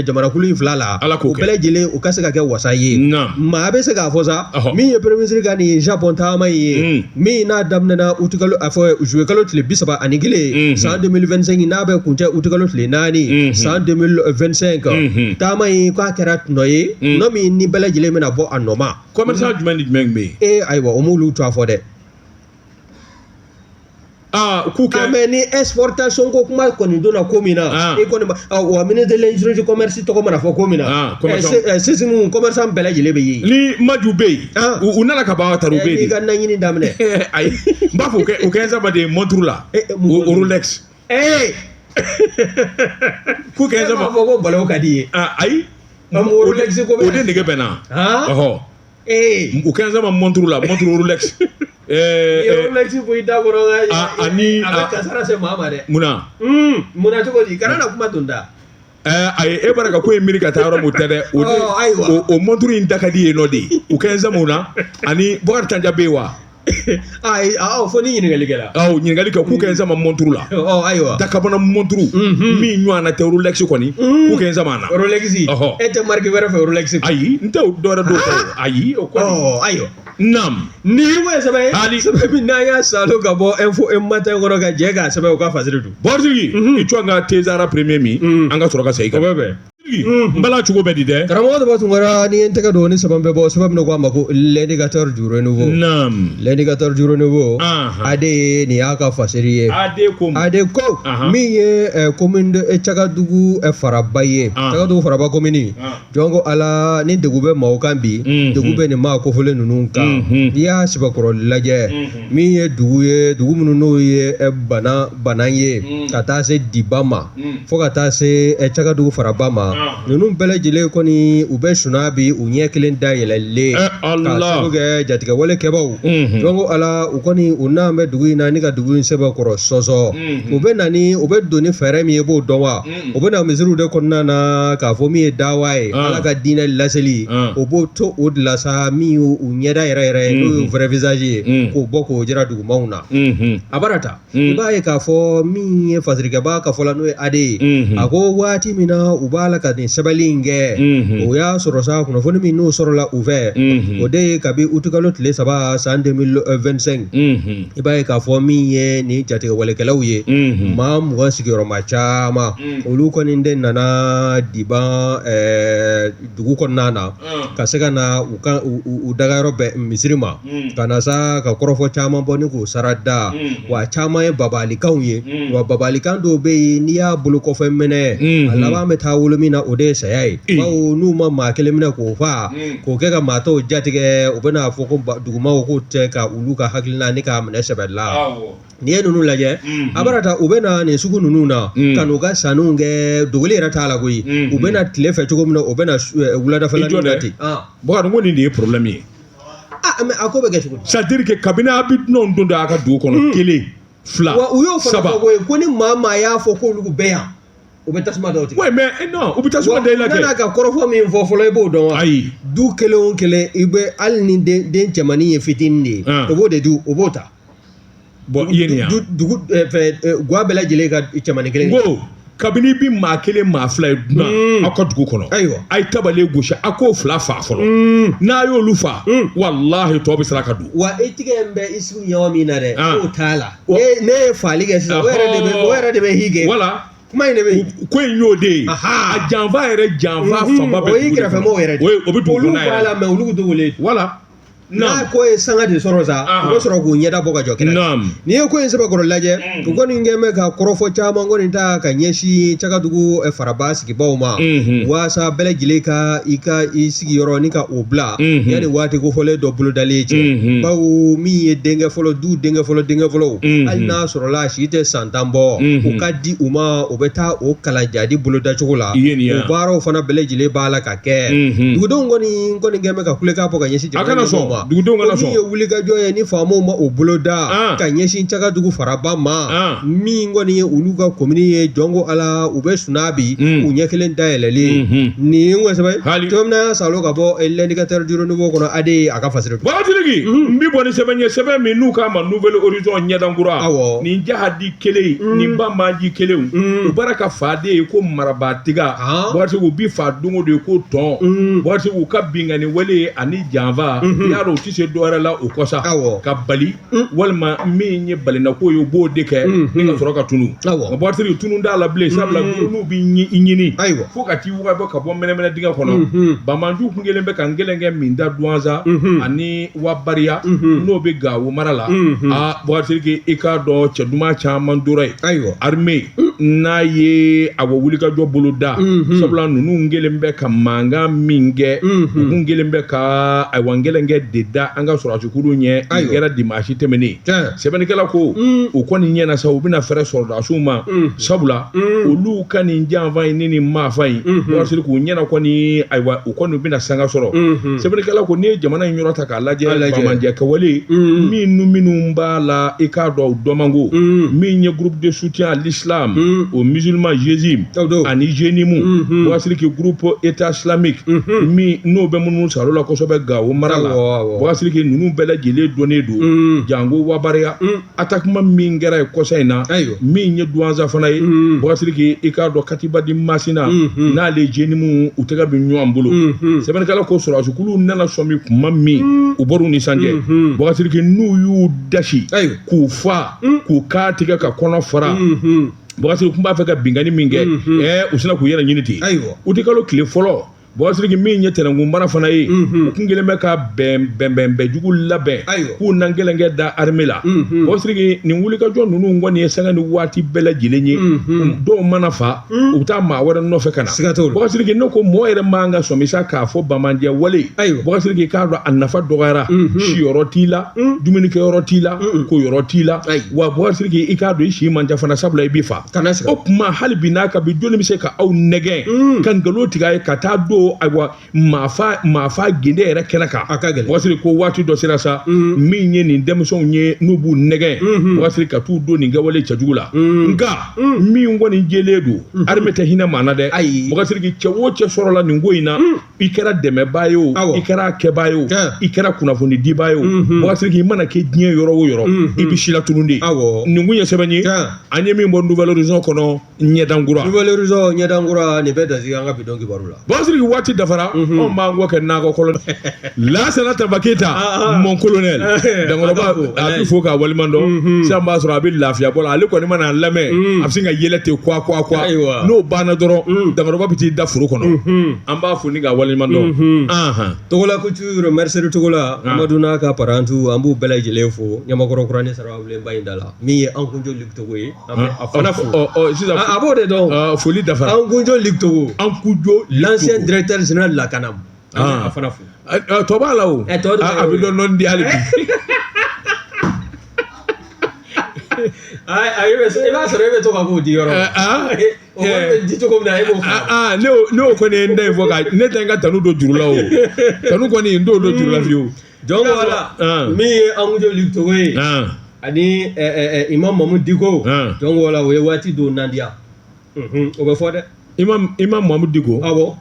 S2: jamanakulu in fila la o bɛɛ lajɛlen u ka se ka kɛ wasa ye maa bɛ se k'a fɔ sa min ye premier ministre ka nin Japon taama ye min n'a daminɛna utikalo a fɔ juillet kalo tile 31 san 2025 n'a bɛ kuncɛ utikalo tile 4 san 2025 taama in k'a kɛra tɔnɔ ye nɔ min ni bɛɛ lajɛlen bɛna bɔ a nɔ ma
S1: commerçant jumɛn ni jumɛn bɛ yen
S2: ayiwa o m'olu to a fɔ dɛ
S1: k'u kɛ
S2: mais ni exportation ko kuma kɔni donna ko min na e kɔni wa ministre de l'industrie du commerce tɔgɔ mana fɔ ko min na sisan commerçant bɛɛ lajɛlen bɛ yen
S1: ni maju bɛ yen u nana ka ban tari u bɛ yen
S2: n'i ka naɲini daminɛ
S1: ayi n b'a fɔ o kɛ saba de montre la o Rolex k'u kɛ saba
S2: fɔ ko balawu ka di ye
S1: ayi
S2: Rolex ko
S1: o de nege bɛ na u kɛ saba montre la montre Rolex
S2: Rolex bɔ i da kɔrɔ
S1: ani
S2: a bɛ kasara se maa ma dɛ munna cogo di kana na kuma tun da
S1: ayi e bɔra ka ko ye miiri ka taa yɔrɔ mun tɛ dɛ o montre in da ka di yen nɔ de u kɛ saba na ani Bokari Tanja bɛ yen wa
S2: fo ni ɲininkali kɛla
S1: ɲininkali kɛ k'u kɛ sama montre la
S2: ayiwa
S1: Dakabana montre min ɲɔgɔn na tɛ Rolex kɔni k'u kɛ sama na
S2: Rolex e tɛ marque wɛrɛ fɛ Rolex
S1: ayi n tɛ dɔwɛrɛ dɔw fɛ ayi o kɔni
S2: ayiwa
S1: naam
S2: ni ko ye sɛbɛn sɛbɛn min n'a y'a salo ka bɔ info matin kɔnɔ ka jɛ k'a sɛbɛn o ka fasiri dun
S1: Bɔritigi i co an ka Tezara premier min an ka sɔrɔ ka segin kan n bala cogo bɛ di dɛ
S2: karamɔgɔ dɔ tunkara ni n tɛgɛ don ni sɛbɛn bɛ bɔ sɛbɛn min ko a ma ko l'indicateur du renouveau l'indicateur du renouveau AD nin y'a ka fasiri ye AD ko min ye commune de Cagadugu faraba ye Cagadugu faraba commune jɔn ko ala ni degun bɛ maaw kan bi degun bɛ nin maa kofɔlen ninnu kan n'i y'a sɛbɛkɔrɔ lajɛ min ye dugu minnu n'o ye bana ye ka taa se Diba ma fo ka taa se Cagadugu faraba ma ninnu bɛɛ lajɛlen kɔni u bɛ suna bi u ɲɛ kelen da yɛlɛlen ka sabu kɛ jatigɛ wale kɛbaw jɔnko ala u kɔni u n'an bɛ dugu in na ni ka dugu in sɛbɛn kɔrɔ sɔsɔ u bɛ don ni fɛɛrɛ min ye b'o dɔn wa u bɛ na misiriw de kɔnɔna na k'a fɔ min ye dawa ye ala ka diinɛ laseli o b'o to o de la sa min y'u ɲɛda yɛrɛ yɛrɛ ye n'o ye vrai visage ye k'o bɔ k'o jira dugumaw na a barata i b'a ye k'a fɔ min ye fasirikɛba ka fɔla n'o ye ade ye a ko waati min na u b'a la ka nin sɛbɛnli in kɛ o y'a sɔrɔ sa kunnafoni min n'o sɔrɔla u fɛ o de ye kabi utikalo tile 3 san 2025 i b'a ye k'a fɔ min ye nin jatigɛ walekɛlaw ye maa 20 sigiyɔrɔma caman olu kɔni de nana diban dugu kɔnɔna na ka se ka na u dagayɔrɔ bɛɛ misiri ma ka na sa ka kɔrɔfɔ caman bɔ ni k'o sara da wa caman ye babalikanw ye wa babalikan dɔw bɛ yen n'i y'a bolo kɔfɛ minɛ a laban bɛ taa wolo min na o de ye saya ye bawo n'u ma maa kelen minɛ k'o faa k'o kɛ ka maa tɔw jatigɛ u bɛna fɔ ko dugumaw k'o tɛ ka olu ka hakilina ni k'a minɛ sɛbɛnni n'i ye ninnu lajɛ a barata u bɛna nin sugu ninnu na ka n'u ka sanuw kɛ dogoli yɛrɛ t'a la koyi u bɛna tile fɛ cogo min na u bɛna wuladafɛla ninnu na ten
S1: Bakari ko nin de ye problème ye
S2: mais a ko bɛ kɛ cogo di
S1: c'est à dire que kabini a bɛ dunanw don a ka dugu kɔnɔ 1 2
S2: wa u y'o fana fɔ koyi ko ni maa y'a fɔ k'olu bɛ yan u bɛ tasuma dɔw tigɛ
S1: ouais mais non u bɛ tasuma da i la kɛ
S2: n'a ka kɔrɔfɔ min fɔ fɔlɔ i b'o dɔn wa
S1: ayi
S2: du kelen o kelen i bɛ hali ni den cɛmannin ye fitinin de ye o b'o de du o b'o ta
S1: bon i ye nin yan
S2: dugu guwa bɛɛ lajɛlen ka cɛmannin kelen
S1: ko kabini bi maa 1 maa 2 ye dunan aw ka dugu kɔnɔ
S2: ayiwa
S1: a ye tabale gosi a k'o 2 fa fɔlɔ n'a y'olu fa walahi tɔ bɛ sira ka don
S2: wa i tigɛ in bɛ i sigi ɲɔgɔn min na dɛ k'o t'a la ne ye faali kɛ sisan o yɛrɛ de bɛ hige
S1: wala
S2: kuma in de bɛ
S1: ko in y'o de ye a janfa yɛrɛ janfa fanba bɛ
S2: o y'i kɛrɛfɛmɔgɔw yɛrɛ de
S1: o bɛ dugu kɔnɔ yɛrɛ
S2: olu b'a la mais olu tɛ wele
S1: wala
S2: n'a ko ye sanga de sɔrɔ sa u bɛ sɔrɔ k'u ɲɛda bɔ ka jɔ kɛnɛ n'i ye ko in sɛbɛkɔrɔ lajɛ u kɔni kɛn bɛ ka kɔrɔfɔ caman kɔni ta ka ɲɛsin Cagadugu faraba sigibaw ma waasa bɛɛ lajɛlen ka i sigiyɔrɔ ni ka o bila yanni waati kofɔlen dɔ bolodalen cɛ bawo min ye denkɛ fɔlɔ du denkɛ fɔlɔw hali n'a sɔrɔla si tɛ san 10 bɔ u ka di u ma u bɛ taa o kalan jadi bolodacogo la o baaraw fana bɛɛ lajɛlen b'a la ka kɛ dugudenw kɔni kɛn bɛ ka kulekan bɔ ka ɲɛsin jamana ma
S1: dugudenw kana sɔn
S2: min ye wulikajɔ ye ni faamaw ma o bolo da ka ɲɛsin Cagadugu faraba ma min kɔni ye olu ka komini ye jɔnko ala u bɛ suna bi u ɲɛ kelen dayɛlɛlen nin ye kosɛbɛ cogo min na y'a salo ka bɔ l'indicateur du renouveau kɔnɔ ade a ka fasiri
S1: Bagatigi n bɛ bɔ ni sɛbɛn ye sɛbɛn min n'u k'a ma nouvelle horizon ɲɛdankura nin jahadi kelen nin banbaji kelenw u baara ka faden ye ko marabatiga Bagatigi u bi fa don o don ko tɔn Bagatigi u ka bingani wale ani janfa u tɛ se dɔwɛrɛ la o kɔsa ka bali walima min ye balinako ye u b'o de kɛ ni ka sɔrɔ ka tunu nka Bagatigi tunu t'a la bilen sabula n'u b'i ɲini fo ka t'i wugabɔ ka bɔ mɛnɛmɛnɛ dingɛ kɔnɔ Bamanju kun kelen bɛ ka n kelen kɛ Minda Duwanza ani Wabariya n'o bɛ Gawo mara la Bagatigi i k'a dɔn cɛ duman caman dora yen armée n'a ye a wa wulikajɔ bolo da sabula ninnu kelen bɛ ka mankan min kɛ u kun kelen bɛ ka ayiwa n kelen kɛ de da an ka sɔrɔdasiw ɲɛ nin kɛra dimanche tɛmɛnen sɛbɛnnikɛla ko u kɔni ɲɛna sa u bɛna fɛɛrɛ sɔrɔdasiw ma sabula olu ka nin janfa in ni nin maafa in Bagatigi k'u ɲɛna kɔni ayiwa u kɔni bɛna sanga sɔrɔ sɛbɛnnikɛla ko n'i ye jamana in yɔrɔ ta k'a lajɛ bamanjɛ kɛwale minnu b'a la i k'a dɔn u dɔnmanko min ye groupe de soutien à l'islam aux musulmans Jésus ani Jenimu Bagatigi groupe état islamique min n'o bɛ minnu salo la kosɛbɛ Gawo mara la Bagatigi ninnu bɛɛ lajɛlen donnen don jango Wabariya attaquement min kɛra ye kɔsa in na min ye Duwanza fana ye Bagatigi i k'a dɔn Katiba di Masina n'ale Jenimu u tɛgɛ bɛ ɲɔgɔn bolo sɛbɛnnikɛla ko sɔrɔdasiw nana sɔn min kuma min u bɔr'u nisɔndiya Bagatigi n'u y'u dasi k'u fa k'u k'a tigɛ ka kɔnɔ fara Bagatigi kun b'a fɛ ka bingani min kɛ u sina k'u yɛrɛ ɲini ten u tɛ kalo tile fɔlɔ bɔsiriki min ye tɛnɛnkun mara fana ye u kun kelen bɛ ka bɛn jugu labɛn k'u nan kelenkɛ da armée la bɔsiriki nin wulikajɔ ninnu kɔni ye sanga ni waati bɛɛ lajɛlen ye dɔw mana fa u bɛ taa maa wɛrɛ nɔfɛ ka na bɔsiriki ne ko mɔgɔ yɛrɛ man ka sɔmisa k'a fɔ bamanjɛ wale bɔsiriki k'a dɔn a nafa dɔgɔyara siyɔrɔ t'i la dumunikɛyɔrɔ t'i la koyɔrɔ t'i la wa bɔsiriki i k'a dɔn i si man ca fana sabula i b'i fa o tuma hali bi n'a ka bi joli bɛ se ka aw nɛgɛn ka nkalon tigɛ a ye ka taa don ayiwa maafa gende yɛrɛ kɛnɛ kan wasiri ko waati dɔ sera sa min ye nin denmisɛnw ye n'u b'u nɛgɛn wasiri ka t'u don nin kɛwale cɛjugu la nka min kɔni jɛlen don armée tɛ hinɛ maa na dɛ wasiri cɛ o cɛ sɔrɔla nin ko in na i kɛra dɛmɛbaa ye o i kɛra kɛbaa ye o i kɛra kunnafoni dibaa ye o wasiri i mana kɛ diɲɛ yɔrɔ o yɔrɔ i bɛ sila tuguni de nin kun ye sɛbɛn ye an ye min bɔ Nouvelle Horizon kɔnɔ ɲɛdankura
S2: nin bɛɛ dasigi an ka bidɔn kibaru la
S1: bɔsiri waati dafara anw b'an kɔ kɛ nakɔ colonel Lansana Taba Keita mon colonel Dankɔrɔba a bɛ fo k'a waliman dɔn sisan b'a sɔrɔ a bɛ lafiya bɔ la ale kɔni mana lamɛn a bɛ se ka yɛlɛ ten kwa n'o banna dɔrɔn Dankɔrɔba bɛ t'i da foro kɔnɔ an b'a fo ni k'a waliman dɔn
S2: Togola couture Mercedes Togola Amadu n'a ka parantu an b'u bɛɛ lajɛlen fo Ɲamakɔrɔ Kurani Sarawabilenba in da la min ye an kunjo Ligue Togo ye a fana fo sisan a b'o de dɔn
S1: foli dafara
S2: an kunjo Ligue Togo l'ancien directeur général de la Canam
S1: a fana fo tɔ b'a la o a bɛ dɔn di hali bi
S2: i b'a sɔrɔ e bɛ to ka k'o di yɔrɔ o bɛ di cogo min na e b'o fɔ
S1: ne y'o kɔni ye n da in fɔ ka ne tɛ n ka tanu don juru la o tanu kɔni n t'o don juru la fiyewu
S2: jɔn wala min ye an kunjo Ligue Togo ye ani Imam Mamadou Diko jɔn wala o ye waati dɔw nandiya o bɛ fɔ dɛ
S1: Imam Mamadou Diko
S2: awɔ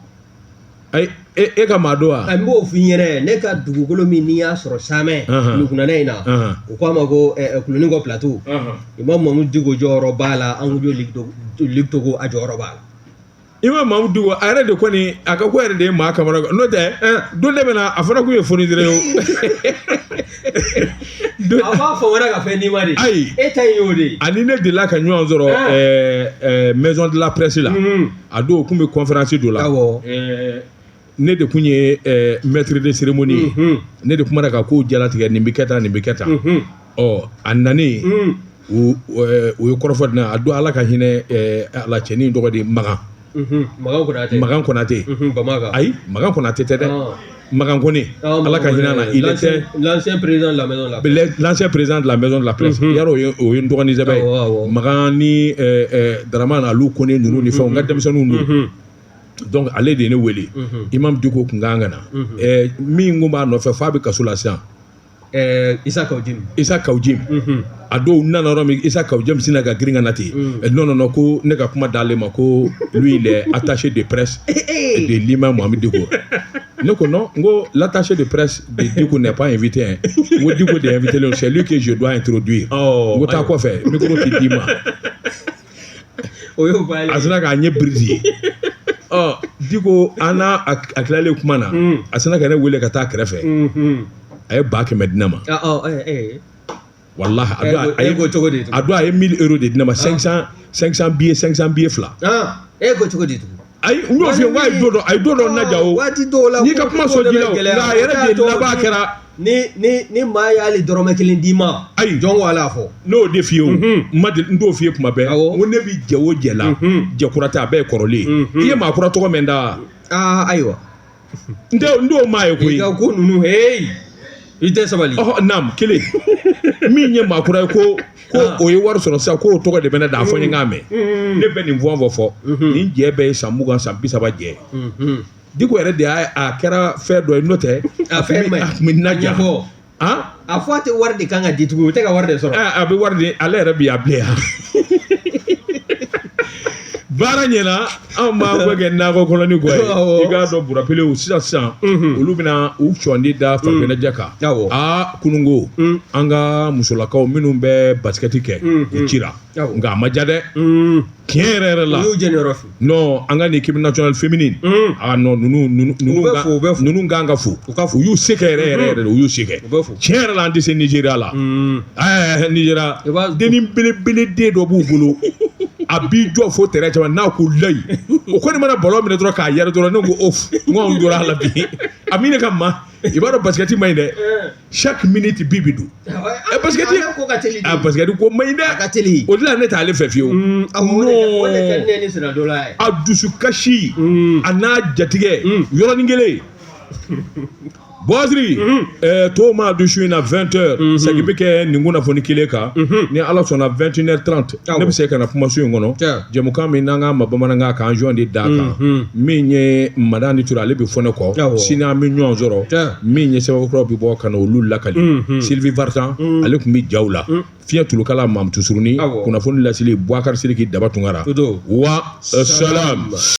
S1: e ka maa dɔn wa
S2: n b'o f'i ɲɛna ne ka dugukolo min n'i y'a sɔrɔ Samɛ Lukunana in na u k'a ma ko Kuloni kɔ plateau Imam Mamadou Diko jɔyɔrɔ b'a la an kunjo Ligue Togo a jɔyɔrɔ b'a la
S1: Imam Mamadou Diko a yɛrɛ de kɔni a ka ko yɛrɛ de ye maa kamara n'o tɛ don de bɛ na a fana kun ye fournisseur ye
S2: a b'a fɔ wɛrɛ ka fɛn n'i ma de
S1: ayi
S2: e ta in y'o de ye
S1: ani ne delila ka ɲɔgɔn sɔrɔ maison de la presse la a don o kun bɛ conférence dɔ la ne de kun ye maître de cérémonie ye ne de kumana ka kow jalatigɛ nin bɛ kɛ tan nin bɛ kɛ tan a nanen o ye kɔrɔfɔ di ne a don Ala ka hinɛ ala cɛnin tɔgɔ de Magan Magan Konate ayi Magan Konate tɛ dɛ Magan Kone Ala ka hinɛ na il était
S2: l'ancien président de la maison de la presse
S1: l'ancien président de la maison de la presse yarɔ o ye n dɔgɔnin sɛbɛ ye Magan ni Dramane Alu Kone ninnu ni fɛnw n ka denmisɛnninw don donc ale de ye ne wele Imam Diko kun kan ka na min ko b'a nɔfɛ f'a bɛ kaso la sisan
S2: Isa
S1: Kawjim a dɔw nana yɔrɔ min Isa Kawjim sina ka girin ka na ten non ko ne ka kuma d'ale ma ko lui il est attaché de presse de l'imam Mohamed Diko ne ko non n ko l'attaché de presse de Diko n'est pas invité hein n ko Diko de est invité c'est lui que je dois introduire n ko taa kɔfɛ micro tɛ d'i ma a sina k'a ɲɛ brise Diko an n'a tilalen kuma na a sina ka ne wele ka taa kɛrɛfɛ a ye 100,000 di ne ma wallahi a don a ye 1000 euros de di ne ma 500 billets 2
S2: e ko cogo di
S1: ayi n y'o f'i ye n ko a ye don dɔ naja o n'i ka kuma sɔn ji la o nka a yɛrɛ de laban kɛra
S2: ni maa y'ale dɔrɔmɛ 1 d'i ma
S1: ayi
S2: jɔn ko ala fɔ
S1: n'o de f'i ye o n t'o f'i ye kuma bɛɛ n ko ne bi jɛ o jɛ la jɛkura tɛ a bɛɛ ye kɔrɔlen i ye maa kura tɔgɔ mɛn da
S2: ayiwa
S1: n t'o maa ye koyi
S2: i ka ko ninnu i tɛ sabali
S1: naam kelen min ye maa kura ye ko o ye wari sɔrɔ sisan k'o tɔgɔ de bɛ ne da a fɔ n ye n k'a mɛn ne bɛ nin fɔ nin jɛ bɛɛ ye san 20 san 30 jɛ Diko yɛrɛ de a kɛra fɛn dɔ ye n'o tɛ
S2: a fɛn ma
S1: a kun bɛ naja
S2: a fɔ a tɛ wari de kan ka di tugun o tɛ ka wari de sɔrɔ
S1: a bɛ wari de ale yɛrɛ bi a bilen yan baara ɲɛna anw b'an bɛ kɛ nakɔ kɔnɔni kɔ ye i k'a dɔn burapelew sisan olu bɛna u sɔnni da farikɛnɛjɛ kan kununko an ka musolakaw minnu bɛ basikɛti kɛ u cira nka a ma ja dɛ tiɲɛ yɛrɛ la non an ka ni équipe nationale féminine non ninnu kan ka fo u y'u se kɛ yɛrɛ de u y'u se kɛ tiɲɛ yɛrɛ la an tɛ se Nigéria la Nigéria denni belebele den dɔ b'u bolo a b'i jɔ fo terrain caman n'a ko layi o kɔni mana ballon minɛ dɔrɔn k'a yɛrɛ dɔrɔn ne ko off n ko an dora a la bi a min ka ma i b'a dɔn basket ma ɲi dɛ chaque minute bi don basket ko ma ɲi dɛ o de la ne t'ale fɛ fiyewu a dusukasi a n'a jatigɛ yɔrɔnin kelen Boisri to ma dusu in na 20h sagi bɛ kɛ nin kunnafoni kelen kan ni ala sɔnna 21h30 ne bɛ se ka na kumaso in kɔnɔ jɛmukan min n'an ka ma bamanankan kan jɔn de da kan min ye madani tura ale bɛ fɔ ne kɔ sini an bɛ ɲɔgɔn sɔrɔ min ye sɛbɛnkɔrɔ bɛ bɔ ka na olu lakali Sylvie Vartan ale tun bɛ jaw la fiɲɛ tulukala Mamutu Suruni kunnafoni lasili Bouakar Sidiki Daba Tunkara wa salam